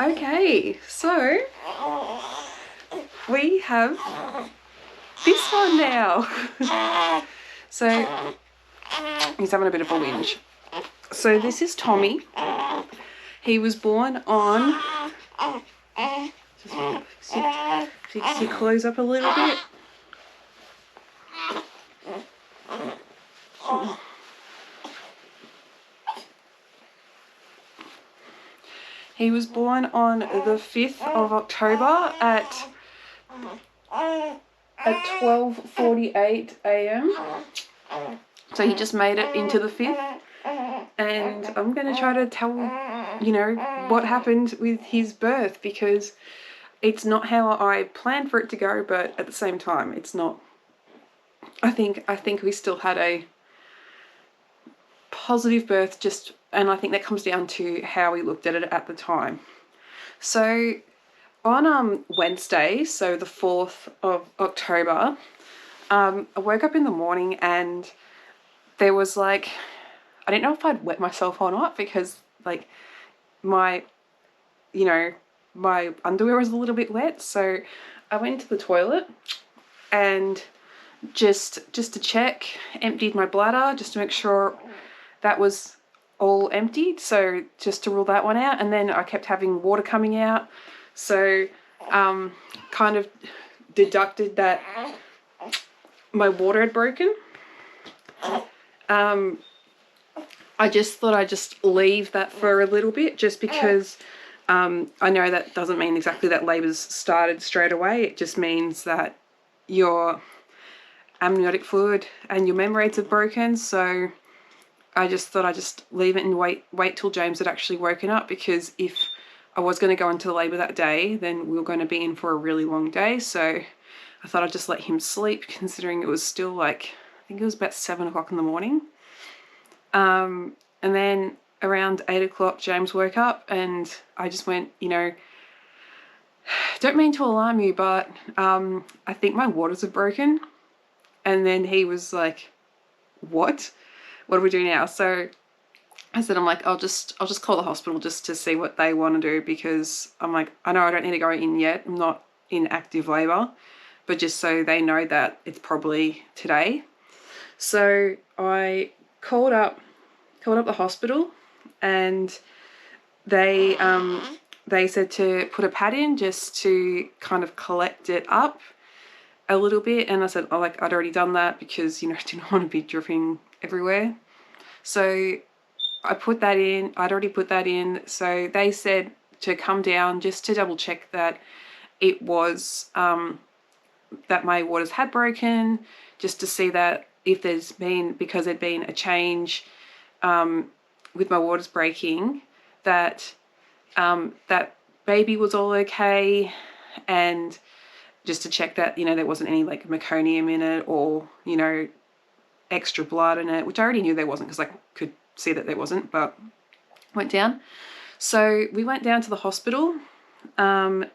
Okay, so we have this one now. So he's having a bit of a whinge. So this is Tommy. He was born on. Just fix your clothes up a little bit. He was born on the 5th of October at 12:48 a.m. So he just made it into the 5th. And I'm going to try to tell, what happened with his birth, because it's not how I planned for it to go, but at the same time, it's not. I think we still had a positive birth, and I think that comes down to how we looked at it at the time. So on Wednesday, so the 4th of October, I woke up in the morning and there was I didn't know if I'd wet myself or not, because my underwear was a little bit wet. So I went to the toilet and just to check, emptied my bladder just to make sure that was all emptied. So just to rule that one out. And then I kept having water coming out. So kind of deducted that my water had broken. I just thought I'd just leave that for a little bit, just because I know that doesn't mean exactly that labour's started straight away. It just means that your amniotic fluid and your membranes are broken. So I just thought I'd just leave it and wait till James had actually woken up, because if I was going to go into labour that day, then we were going to be in for a really long day. So I thought I'd just let him sleep, considering it was still I think it was about 7 o'clock in the morning. And then around 8 o'clock, James woke up and I just went, don't mean to alarm you, but I think my waters are broken. And then he was like, what do we do now? So I said, I'll just call the hospital just to see what they want to do, because I know I don't need to go in yet. I'm not in active labour, but just so they know that it's probably today. So I called up the hospital, and they said to put a pad in just to kind of collect it up a little bit. And I said, I'd already done that, because I didn't want to be dripping everywhere. So I put that in. I'd already put that in. So they said to come down just to double check that it was that my waters had broken, just to see that if there's been, because there'd been a change with my waters breaking, that that baby was all okay, and just to check that there wasn't any meconium in it, or extra blood in it, which I already knew there wasn't, because I could see that there wasn't, but went down. So we went down to the hospital, and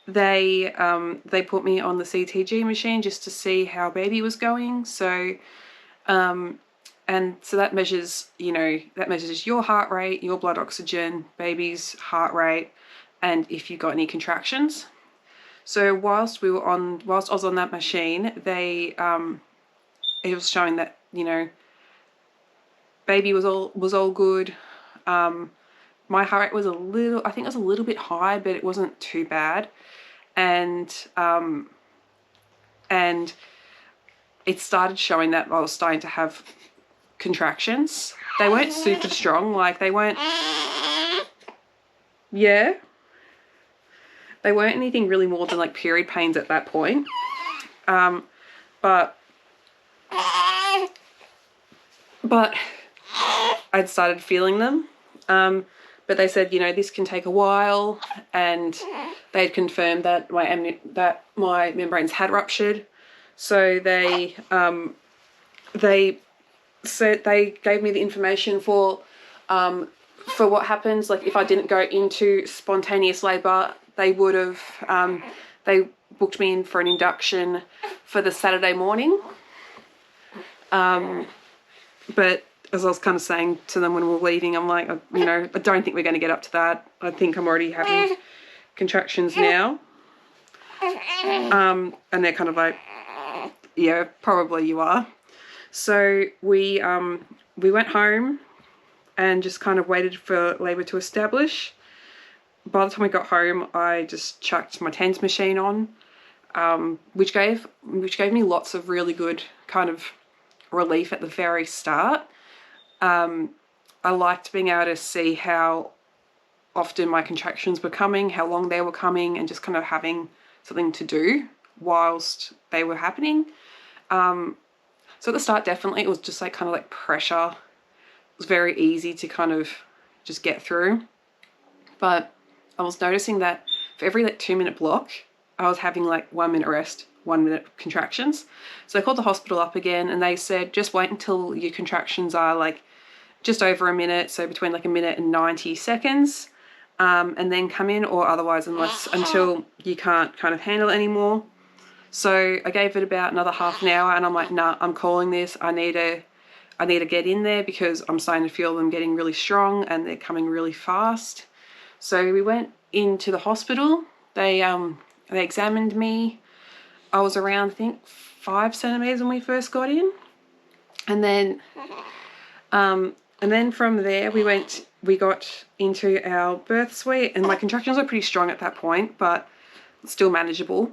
they put me on the CTG machine just to see how baby was going. So and so that measures your heart rate, your blood oxygen, baby's heart rate, and if you got any contractions. So whilst I was on that machine, it was showing that baby was all good. My heart rate was I think it was a little bit high, but it wasn't too bad. And it started showing that I was starting to have contractions. They weren't super strong, they weren't, yeah, they weren't anything really more than period pains at that point. But I'd started feeling them. But they said, this can take a while, and they had confirmed that my membranes had ruptured. So they said, they gave me the information for what happens if I didn't go into spontaneous labour. They would have they booked me in for an induction for the Saturday morning. But as I was kind of saying to them when we were leaving, I'm like, you know, I don't think we're going to get up to that. I think I'm already having contractions now. And they're kind of like, yeah, probably you are. So we went home and just kind of waited for labour to establish. By the time we got home, I just chucked my TENS machine on, which gave me lots of really good kind of relief at the very start. I liked being able to see how often my contractions were coming, how long they were coming, and just kind of having something to do whilst they were happening. So at the start, definitely, it was just like kind of like pressure. It was very easy to kind of just get through. But I was noticing that for every like 2-minute block, I was having like 1 minute rest, 1 minute contractions. So I called the hospital up again and they said, just wait until your contractions are like just over a minute, so between like a minute and 90 seconds, and then come in, or otherwise until you can't kind of handle it anymore. So I gave it about another half an hour and I'm like, nah, I'm calling this. I need to get in there because I'm starting to feel them getting really strong and they're coming really fast. So we went into the hospital. They examined me. I was around, I think, 5 centimeters when we first got in. And then from there we got into our birth suite, and my contractions were pretty strong at that point, but still manageable.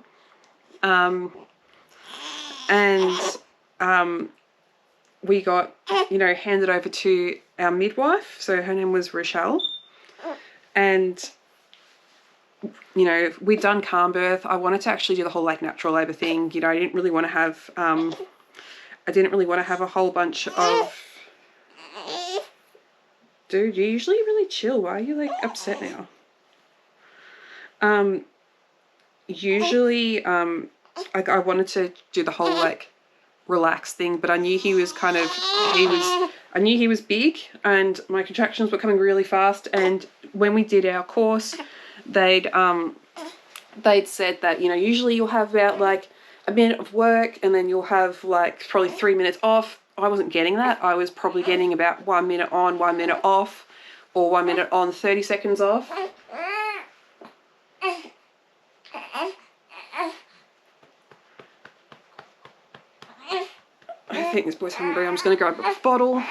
We got, you know, handed over to our midwife. So her name was Rochelle. And, you know, we'd done calm birth. I wanted to actually do the whole like natural labour thing. You know, I didn't really want to have a whole bunch of... Dude, you're usually really chill. Why are you like upset now? Usually, I wanted to do the whole like relax thing, but I knew he was big and my contractions were coming really fast. And when we did our course, they'd said that, you know, usually you'll have about like a minute of work and then you'll have like probably 3 minutes off. I wasn't getting that. I was probably getting about 1 minute on, 1 minute off, or 1 minute on, 30 seconds off. I think this boy's hungry. I'm just going to grab a bottle.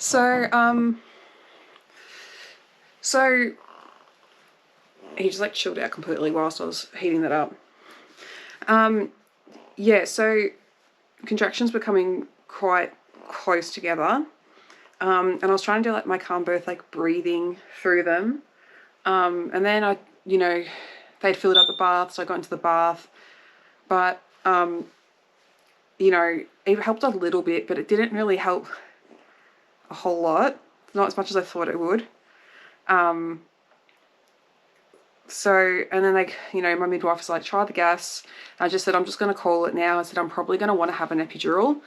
So, so he just like chilled out completely whilst I was heating that up. Yeah, so contractions were coming quite close together. And I was trying to do like my calm birth, like breathing through them. And then they'd filled up the bath, so I got into the bath. But, it helped a little bit, but it didn't really help a whole lot. Not as much as I thought it would. So, and then my midwife was like, try the gas. And I just said, I'm just going to call it now. I said, I'm probably going to want to have an epidural.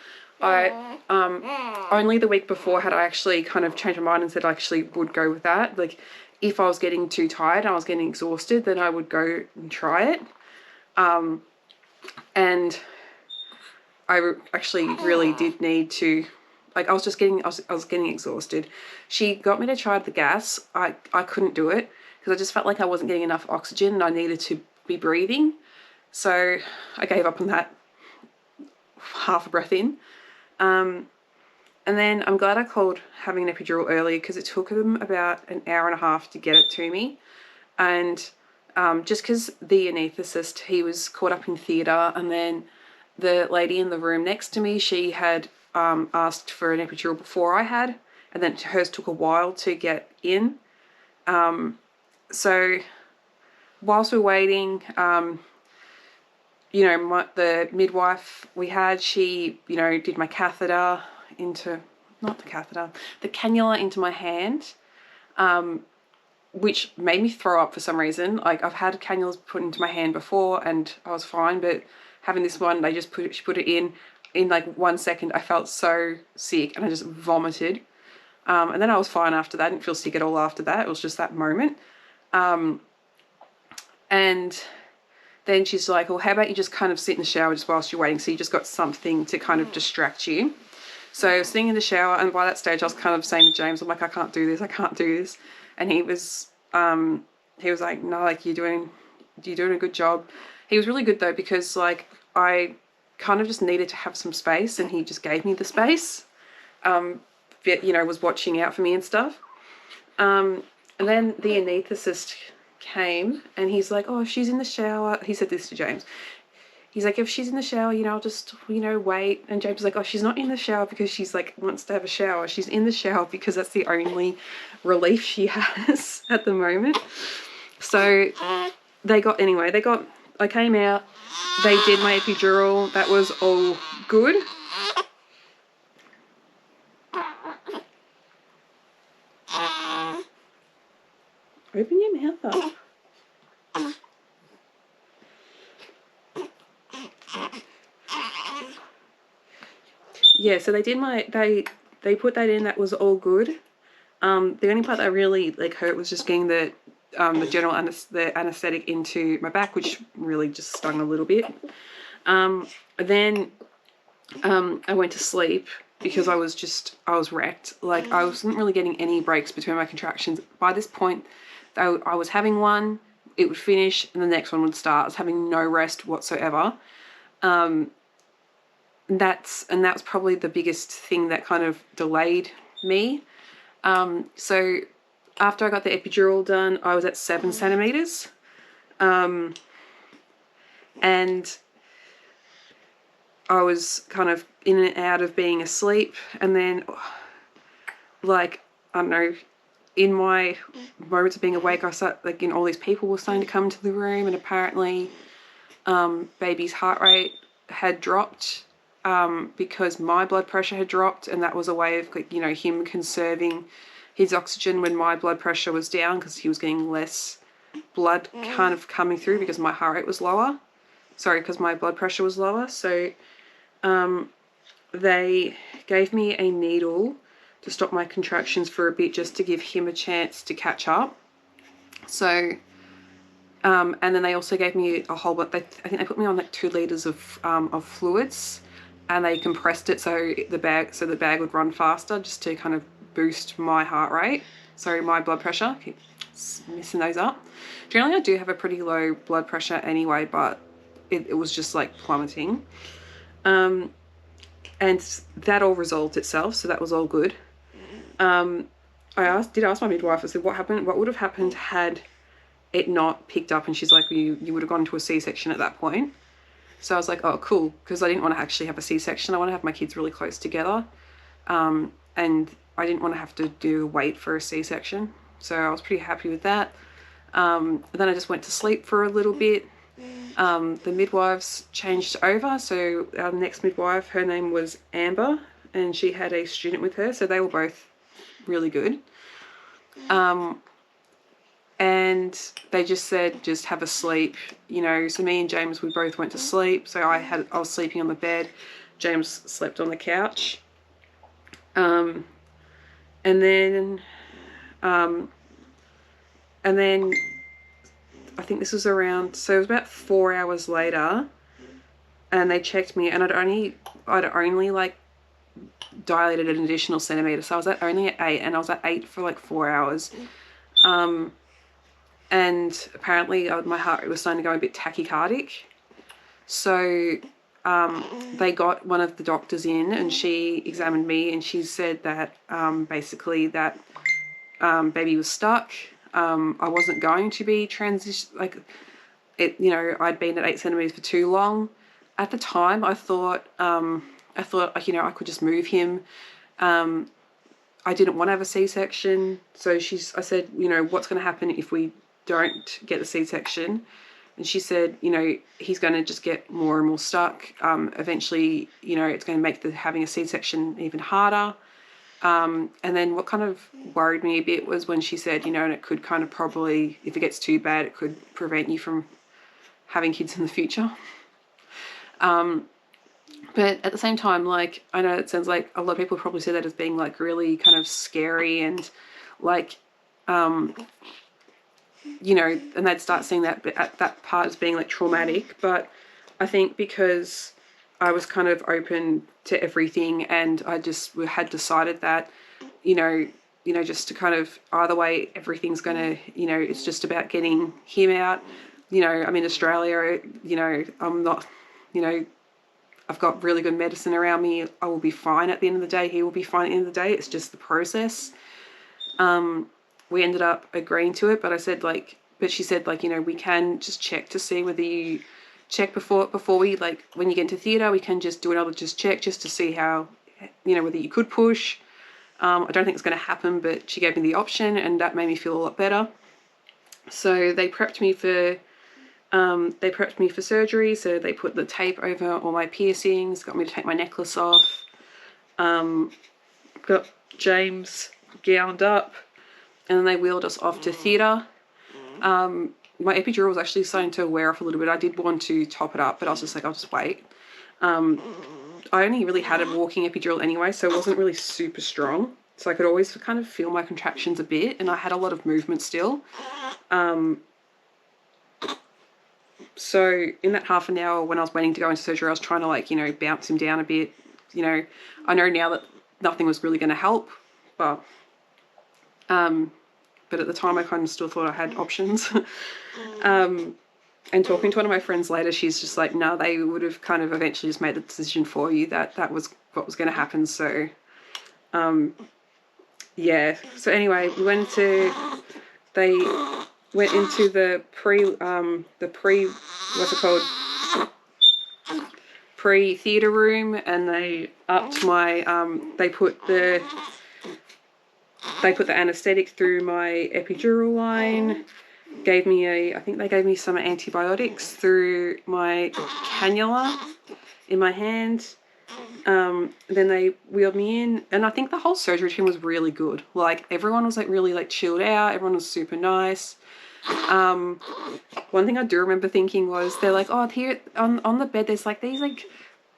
Only the week before had I actually kind of changed my mind and said I actually would go with that. Like, if I was getting too tired and I was getting exhausted, then I would go and try it. And I actually really did need to, like, I was getting exhausted. She got me to try the gas. I couldn't do it because I just felt like I wasn't getting enough oxygen and I needed to be breathing. So I gave up on that, half a breath in. And then I'm glad I called having an epidural early because it took them about an hour and a half to get it to me. And just because the anaesthetist, he was caught up in theatre, and then the lady in the room next to me, she had asked for an epidural before I had, and then hers took a while to get in. So whilst we're waiting, the midwife we had, she, did my catheter the cannula into my hand, which made me throw up for some reason. Like, I've had cannulas put into my hand before and I was fine, but having this one, she put it in like 1 second. I felt so sick and I just vomited. And then I was fine after that. I didn't feel sick at all after that. It was just that moment. And then she's like, well, how about you just kind of sit in the shower just whilst you're waiting, so you just got something to kind of distract you. So I was sitting in the shower, and by that stage I was kind of saying to James, I'm like, I can't do this. And he was like, no, like, you're doing a good job. He was really good though, because like I kind of just needed to have some space, and he just gave me the space. Was watching out for me and stuff. And then the anaesthetist came, and he's like, oh, if she's in the shower, he said this to James. He's like, if she's in the shower, I'll just, wait. And James was like, oh, she's not in the shower because she's like, wants to have a shower. She's in the shower because that's the only relief she has at the moment. So I came out, they did my epidural. That was all good. Open your mouth up. Yeah, so they did they put that in. That was all good. The only part that really hurt was just getting the general anesthetic into my back, which really just stung a little bit. Then I went to sleep because I was wrecked. Like, I wasn't really getting any breaks between my contractions. By this point, I was having one, it would finish, and the next one would start. I was having no rest whatsoever. That was probably the biggest thing that kind of delayed me. So after I got the epidural done, I was at 7 centimeters. And I was kind of in and out of being asleep. And then, like, I don't know, in my moments of being awake, I started, all these people were starting to come into the room, and apparently baby's heart rate had dropped because my blood pressure had dropped, and that was a way of, him conserving his oxygen when my blood pressure was down, because he was getting less blood kind of coming through because my heart rate was lower. Sorry, because my blood pressure was lower. So they gave me a needle to stop my contractions for a bit, just to give him a chance to catch up. So, and then they also gave me a whole bunch. I think they put me on like 2 liters of fluids, and they compressed it so the bag would run faster, just to kind of boost my heart rate. Sorry, my blood pressure. Keep messing those up. Generally, I do have a pretty low blood pressure anyway, but it was just like plummeting. And that all resolved itself, so that was all good. I did ask my midwife, I said, what would have happened had it not picked up? And she's like, you would have gone to a C-section at that point. So I was like, oh, cool, because I didn't want to actually have a C-section. I want to have my kids really close together. And I didn't want to have to wait for a C-section. So I was pretty happy with that. Then I just went to sleep for a little bit. The midwives changed over. So our next midwife, her name was Amber, and she had a student with her. So they were both really good. And they just said, just have a sleep, you know. So me and James, we both went to sleep. So I was sleeping on the bed. James slept on the couch. And then I think this was around, so it was about 4 hours later, and they checked me, and I'd only like dilated an additional centimetre. So I was only at 8, and I was at 8 for like 4 hours. And apparently my heart rate was starting to go a bit tachycardic. So they got one of the doctors in, and she examined me, and she said that basically that baby was stuck. I wasn't going to be I'd been at 8 centimeters for too long. At the time, I thought you know, I could just move him. I didn't want to have a C-section. So I said, you know, what's going to happen if we don't get the C-section? And she said, you know, he's going to just get more and more stuck. Eventually, you know, it's going to make having a C-section even harder. And then what kind of worried me a bit was when she said, you know, and it could kind of probably, if it gets too bad, it could prevent you from having kids in the future. But at the same time, like, I know it sounds like a lot of people probably see that as being like really kind of scary and like, you know, and they'd start seeing that part as being like traumatic. But I think because I was kind of open to everything, and I just had decided that, you know, just to kind of either way, everything's going to, you know, it's just about getting him out. You know, I'm in Australia, you know, I'm not, you know, I've got really good medicine around me. I will be fine at the end of the day. He will be fine at the end of the day. It's just the process. We ended up agreeing to it, but she said, like, you know, we can just check to see whether you check before we, like, when you get into theatre, we can just do another check just to see how, you know, whether you could push. I don't think it's going to happen, but she gave me the option, and that made me feel a lot better. So they prepped me for surgery. So they put the tape over all my piercings, got me to take my necklace off, got James gowned up, and then they wheeled us off to theatre. My epidural was actually starting to wear off a little bit. I did want to top it up, but I was just like, I'll just wait. I only really had a walking epidural anyway, so it wasn't really super strong. So I could always kind of feel my contractions a bit, and I had a lot of movement still. So in that half an hour when I was waiting to go into surgery, I was trying to, like, you know, bounce him down a bit. You know, I know now that nothing was really going to help, but at the time I kind of still thought I had options. And talking to one of my friends later, she's just like, no, they would have kind of eventually just made the decision for you that was what was going to happen. So, yeah. So anyway, they went into the pre-theatre room, and they upped my, they put the anesthetic through my epidural line, I think they gave me some antibiotics through my cannula in my hand. Then they wheeled me in, and I think the whole surgery team was really good. Like, everyone was like really like chilled out. Everyone was super nice. One thing I do remember thinking was, they're like, oh, here on the bed there's like these like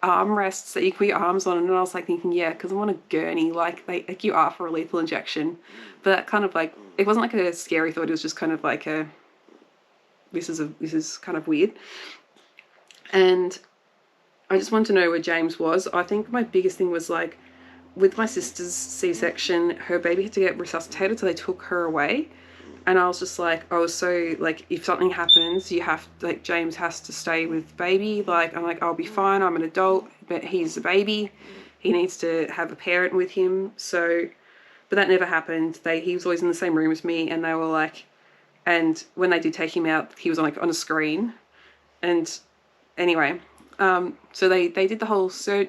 armrests that you can put your arms on, and I was like thinking, yeah, because I'm on a gurney, like you are for a lethal injection. But that kind of like, it wasn't like a scary thought, it was just kind of like this is kind of weird. And I just wanted to know where James was. I think my biggest thing was, like, with my sister's C-section, her baby had to get resuscitated, so they took her away. And I was just like, I was so, like, if something happens, James has to stay with baby. Like, I'm like, I'll be fine, I'm an adult, but he's a baby. He needs to have a parent with him. So But that never happened. He was always in the same room as me, and they were like, and when they did take him out, he was on a screen. And anyway, so they did the whole surgery.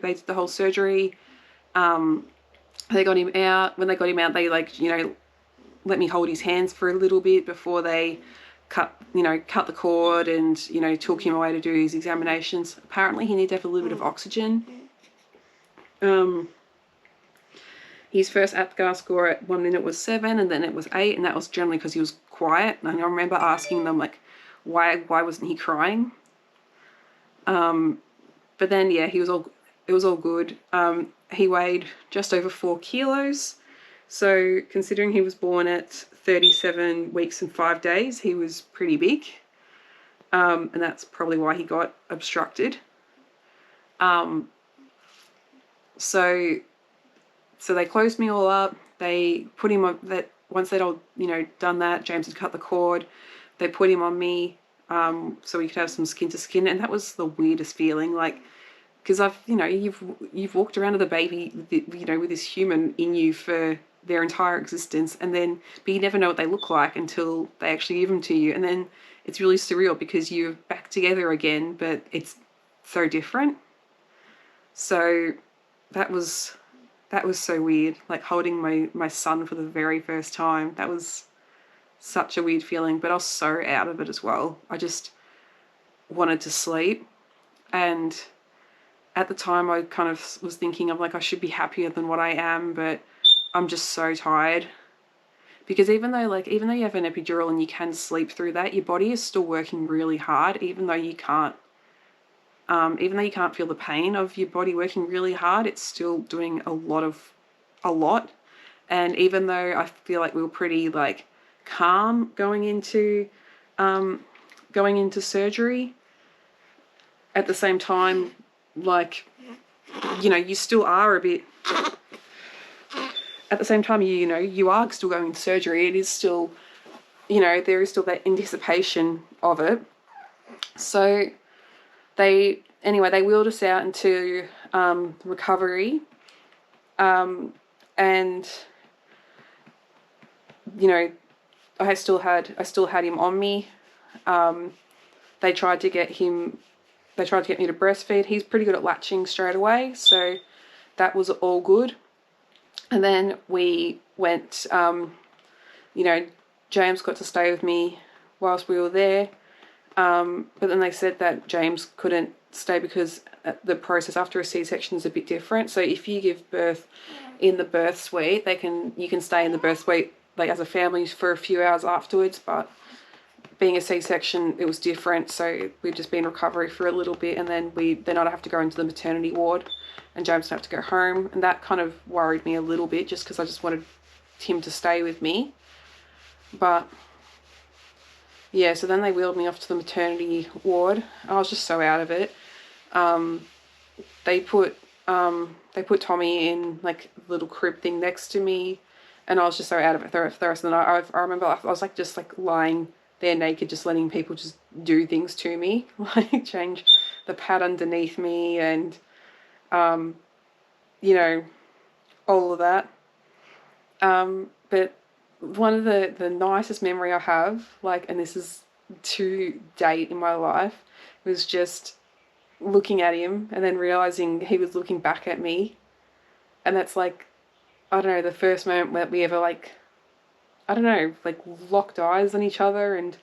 They got him out. When they got him out, they let me hold his hands for a little bit before they cut the cord and took him away to do his examinations. Apparently he needed to have a little bit of oxygen. His first APGAR score at 1 minute was 7, and then it was 8, and that was generally because he was quiet. And I remember asking them, like, why wasn't he crying? But then, yeah, it was all good. He weighed just over 4 kilos. So considering he was born at 37 weeks and 5 days, he was pretty big. And that's probably why he got obstructed. So they closed me all up. They put him on that. Once they'd all, done that, James had cut the cord. They put him on me, so we could have some skin to skin, and that was the weirdest feeling. Like, because you've walked around with a baby, with this human in you for their entire existence, but you never know what they look like until they actually give them to you, and then it's really surreal because you're back together again, but it's so different. So that was so weird, like holding my son for the very first time. That was such a weird feeling, but I was so out of it as well. I just wanted to sleep, and at the time I kind of was thinking of like, I should be happier than what I am, but I'm just so tired. Because even though you have an epidural and you can sleep through that, your body is still working really hard, even though you can't feel the pain of your body working really hard, it's still doing a lot. And even though I feel like we were pretty like calm going into surgery, at the same time, like, you still are a bit, at the same time, you are still going into surgery. It is still, there is still that anticipation of it. So they wheeled us out into recovery, and I still had him on me. They tried to get me to breastfeed. He's pretty good at latching straight away, so that was all good. And then we went, James got to stay with me whilst we were there. But then they said that James couldn't stay because the process after a C-section is a bit different. So if you give birth in the birth suite, you can stay in the birth suite like as a family for a few hours afterwards. But being a C-section, it was different. So we'd just been in recovery for a little bit, and then I'd have to go into the maternity ward, and James would have to go home, and that kind of worried me a little bit, just because I just wanted him to stay with me. But yeah, so then they wheeled me off to the maternity ward. I was just so out of it. They put Tommy in like a little crib thing next to me, and I was just so out of it for the rest of the night. I remember I was like just like lying there naked, just letting people just do things to me, like change the pad underneath me, and all of that. But one of the nicest memory I have, and this is to date in my life, was just looking at him and then realizing he was looking back at me. And that's like, I don't know, the first moment that we ever locked eyes on each other, and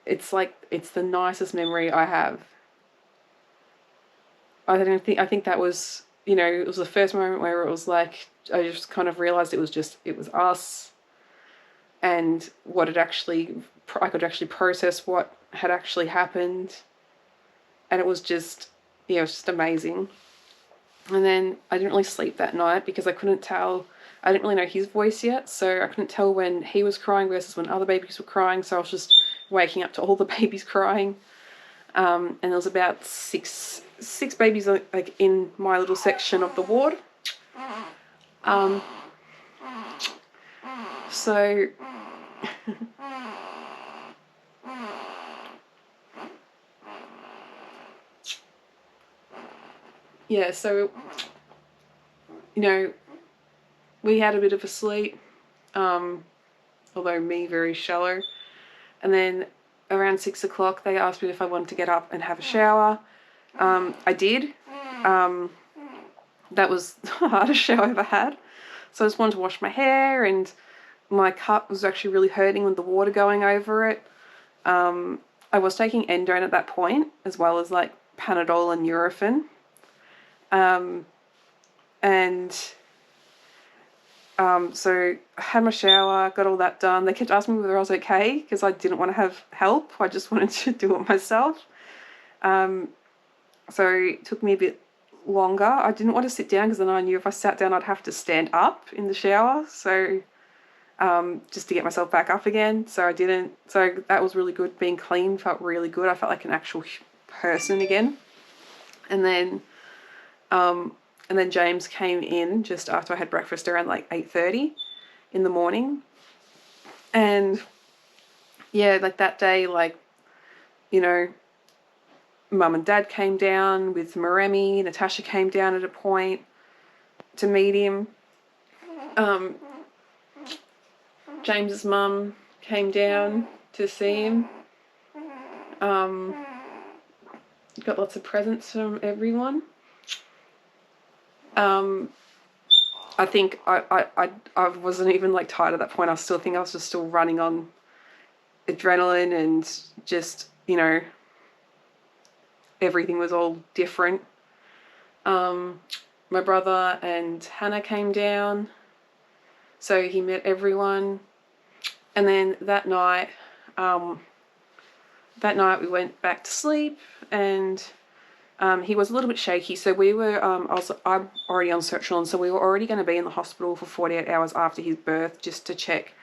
it's the nicest memory I have. I think that was, it was the first moment where it was like, I just kind of realized it was us, and I could actually process what had actually happened, and it was just amazing. And then I didn't really sleep that night because I didn't really know his voice yet, so I couldn't tell when he was crying versus when other babies were crying, so I was just waking up to all the babies crying. And there was about six babies like in my little section of the ward. So yeah, so we had a bit of a sleep, although me very shallow. And then around 6 o'clock, they asked me if I wanted to get up and have a shower. I did. That was the hardest shower I ever had. So I just wanted to wash my hair, and my cut was actually really hurting with the water going over it. I was taking Endone at that point, as well as like Panadol and Nurofen. So I had my shower, got all that done. They kept asking me whether I was okay because I didn't want to have help. I just wanted to do it myself. So it took me a bit longer. I didn't want to sit down because then I knew if I sat down I'd have to stand up in the shower. So just to get myself back up again. So I didn't. So that was really good. Being clean felt really good. I felt like an actual person again. And then James came in just after I had breakfast around like 8:30 in the morning. And yeah, like that day, like, you know, Mum and Dad came down with Maremi. Natasha came down at a point to meet him. James's mum came down to see him. Got lots of presents from everyone. I think I wasn't even like tired at that point. I still think I was just still running on adrenaline and just, you know, everything was all different. My brother and Hannah came down, so he met everyone. And then that night we went back to sleep, and he was a little bit shaky. So we were, I'm already on sertraline, so we were already going to be in the hospital for 48 hours after his birth just to check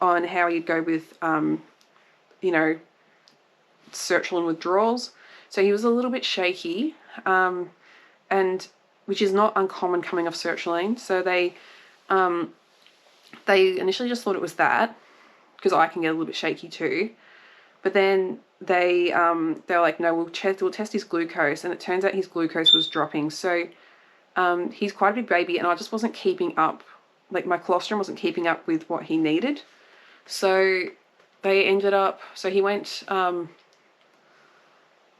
on how he'd go with, you know, sertraline withdrawals. So he was a little bit shaky, and which is not uncommon coming off sertraline. So they initially just thought it was that, because I can get a little bit shaky too. But then they were like, no, we'll test his glucose, and it turns out his glucose was dropping. So he's quite a big baby, and I just wasn't keeping up. Like my colostrum wasn't keeping up with what he needed. So they ended up. So he went.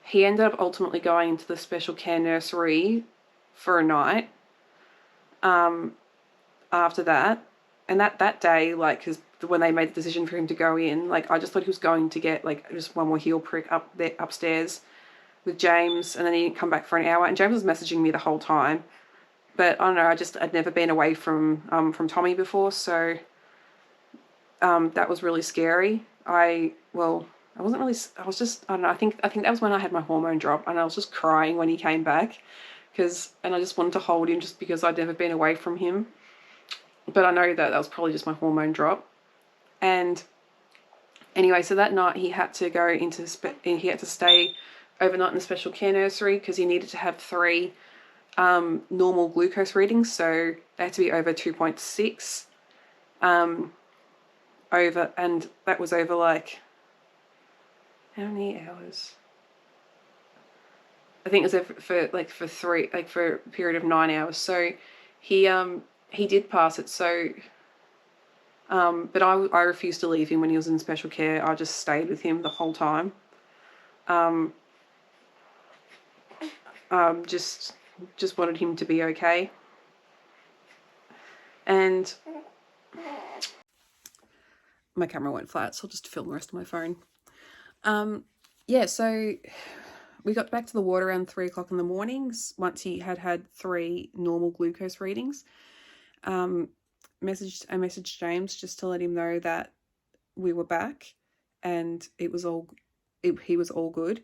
He ended up ultimately going into the special care nursery for a night. After that, and that day, like, because when they made the decision for him to go in, like, I just thought he was going to get like just one more heel prick up there upstairs with James, and then he didn't come back for an hour. And James was messaging me the whole time, but I don't know. I'd never been away from Tommy before, so that was really scary. I wasn't really. I was just. I don't know. I think that was when I had my hormone drop, and I was just crying when he came back, and I just wanted to hold him just because I'd never been away from him. But I know that was probably just my hormone drop. And anyway, so that night he had to go he had to stay overnight in the special care nursery because he needed to have 3 normal glucose readings. So they had to be over 2.6. And that was over like, how many hours? I think it was over for a period of 9 hours. So he did pass it. So but I refused to leave him when he was in special care. I just stayed with him the whole time. Just wanted him to be okay. And my camera went flat, so I'll just film the rest of my phone. Yeah, so we got back to the ward around 3 o'clock in the mornings once he had 3 normal glucose readings. I messaged James just to let him know that we were back and he was all good.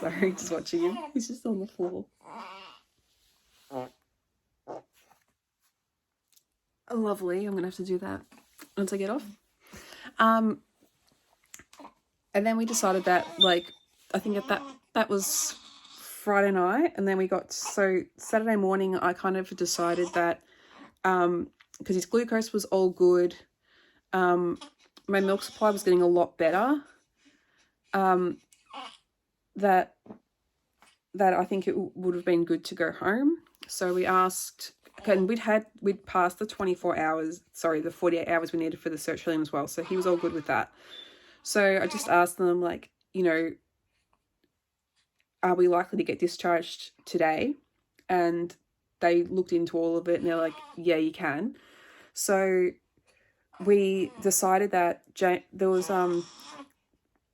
Sorry, just watching him. He's just on the floor. Oh, lovely. I'm gonna have to do that once I get off. And then we decided that, like, I think that was Friday night, and then we got, so Saturday morning I kind of decided that because his glucose was all good. My milk supply was getting a lot better. That I think it would have been good to go home. So we asked, and we'd passed the 24 hours, sorry, the 48 hours we needed for the sertraline as well. So he was all good with that. So I just asked them, like, you know, are we likely to get discharged today? And they looked into all of it and they're like, yeah, you can. So we decided that there was,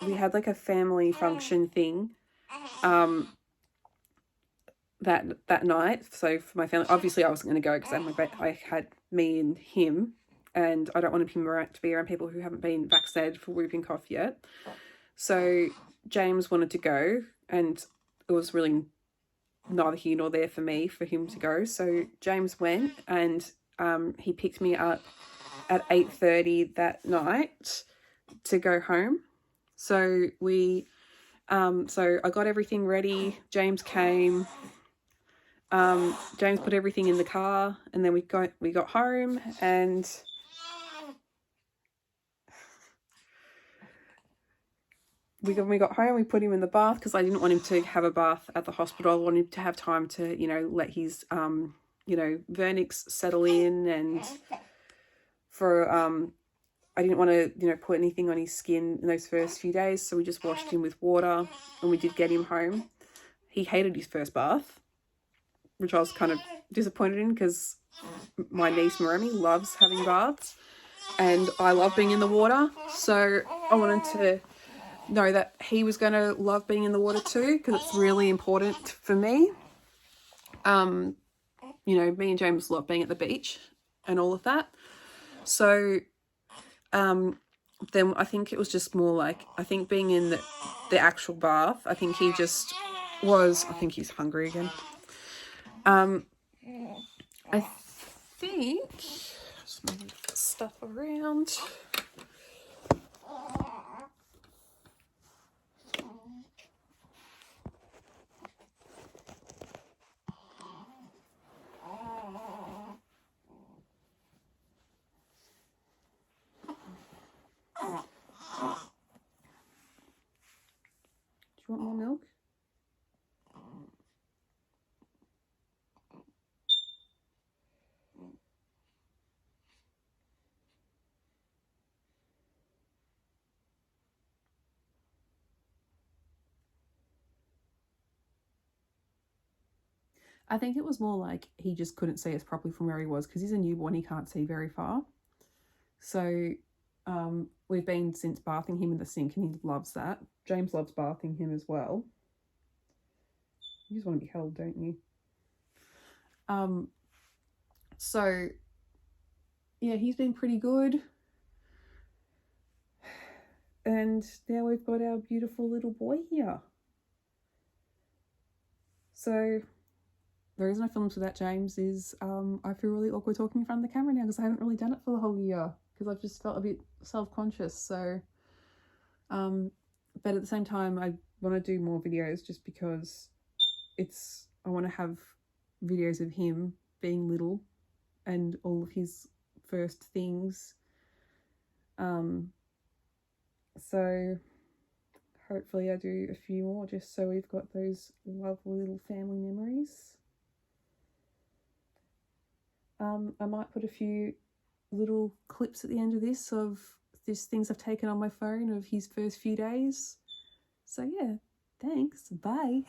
we had like a family function thing, that night. So for my family, obviously I wasn't going to go because I had me and him, and I don't want him to be around people who haven't been vaccinated for whooping cough yet. So James wanted to go, and it was really neither here nor there for me for him to go. So James went, and he picked me up at 8:30 that night to go home. So so I got everything ready. James came. James put everything in the car, and then we got home, and we got home, we put him in the bath because I didn't want him to have a bath at the hospital. I wanted him to have time to, you know, let his vernix settle in, and for I didn't want to, you know, put anything on his skin in those first few days, so we just washed him with water, and we did get him home. He hated his first bath, which I was kind of disappointed in because my niece Maromi loves having baths and I love being in the water. So I wanted to know that he was going to love being in the water too, because it's really important for me. You know, me and James love being at the beach and all of that. So then I think it was just more like, I think being in the actual bath, I think he just was, I think he's hungry again. I think, just move stuff around. Do you want more milk? I think it was more like he just couldn't see us properly from where he was because he's a newborn, he can't see very far. So we've been since bathing him in the sink, and he loves that. James loves bathing him as well. You just want to be held, don't you? So yeah, he's been pretty good. And now we've got our beautiful little boy here. So the reason I filmed without James is I feel really awkward talking in front of the camera now because I haven't really done it for the whole year because I've just felt a bit self-conscious. So, but at the same time, I want to do more videos just because I want to have videos of him being little and all of his first things. So hopefully I do a few more just so we've got those lovely little family memories. I might put a few little clips at the end of this of just things I've taken on my phone of his first few days. So yeah, thanks, bye.